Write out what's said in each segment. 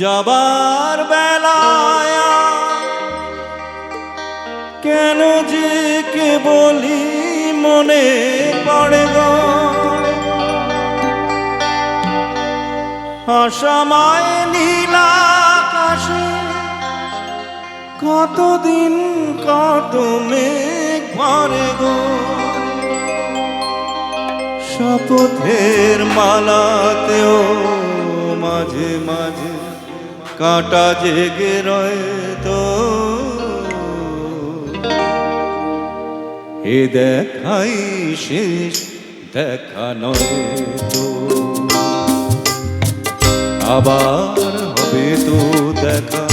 যাবার বেলায় কেন যে কে বলি মনে পড়ে গো, অসময় নীলা আকাশে কতদিন কত মেঘ ভরে গো, শপথের মালাতেও মাঝে মাঝে কাঁটা জেগে রয় তো, এ দেখাই শেষ দেখা নয় তো, আবার হবে তো দেখা,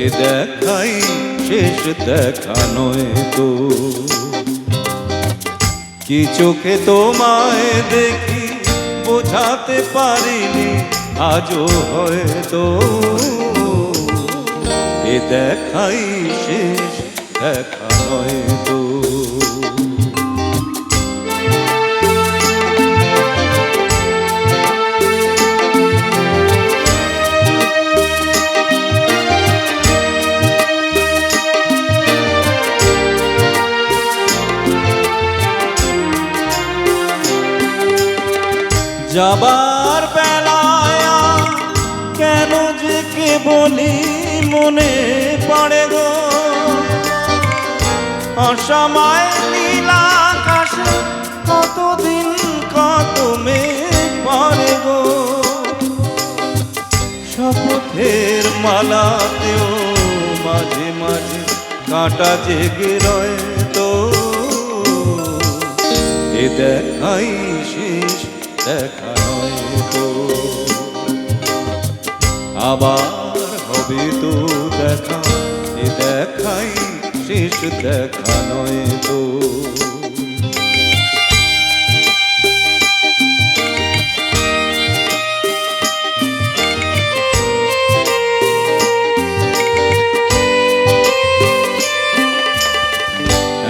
এ দেখাই শেষ দেখা নয় তো। কি চোখে তোমায় দেখি বোঝাতে পারিনি আজও হয়তো, এ দেখাই শেষ দেখা নয় তো। যাবার বেলায় কেন যে কে বলি মনে পড়ে গো, অসময় নীলা আকাশে কতদিন কত মেঘ পড়ে গো, শপথের মালাতেও মাঝে মাঝে কাঁটা জেগে রয় তো, এ দেখাই শেষ দেখা নয় তো, আবার হবে তো দেখা, এ দেখাই শেষ দেখা নয় তো।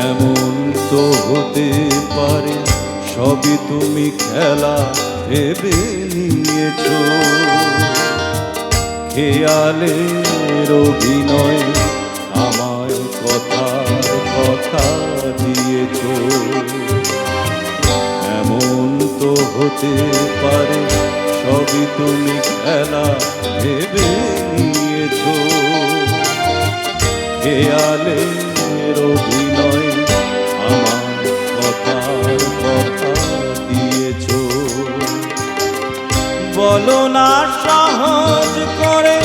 এমন তো হতে পারে সবই তুমি খেলা ভেবে নিয়েছো, খেয়ালের অভিনয় আমায় কথার কথা দিয়েছো। এমন তো হতে পারে সবই তুমি খেলা ভেবে নিয়েছো, খেয়ালের অভিনয় আমার কথার কথা দিয়েছো। বলো না সহজ করে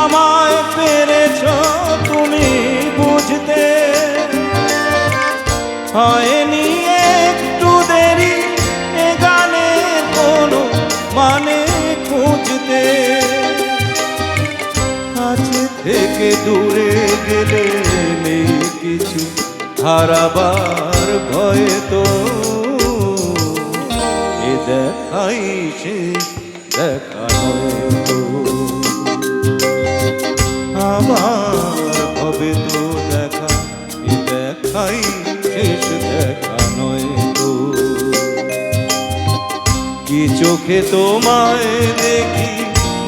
আমায় পেরেছো তুমি বুঝতে, হয়নি একটু দেরি এ গানের কোনো মানে খুঁজতে, কাছে থেকে দূরে গেলে নেই কিছু হারাবার ভয় তো, এ দেখাই শেষ দেখা নয় তো, আবার হবে তো দেখা, এ দেখাই শেষ দেখা নয় তো। কি চোখে তোমায় দেখি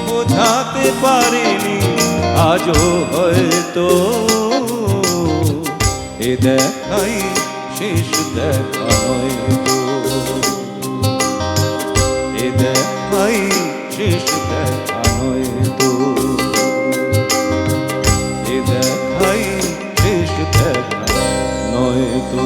বোঝাতে পারিনি আজও হয়তো, এ দেখাই শেষ দেখা নয় তো, এ দেখাই শেষ দেখা নয় তো, এ দেখাই শেষ দেখা নয় তো।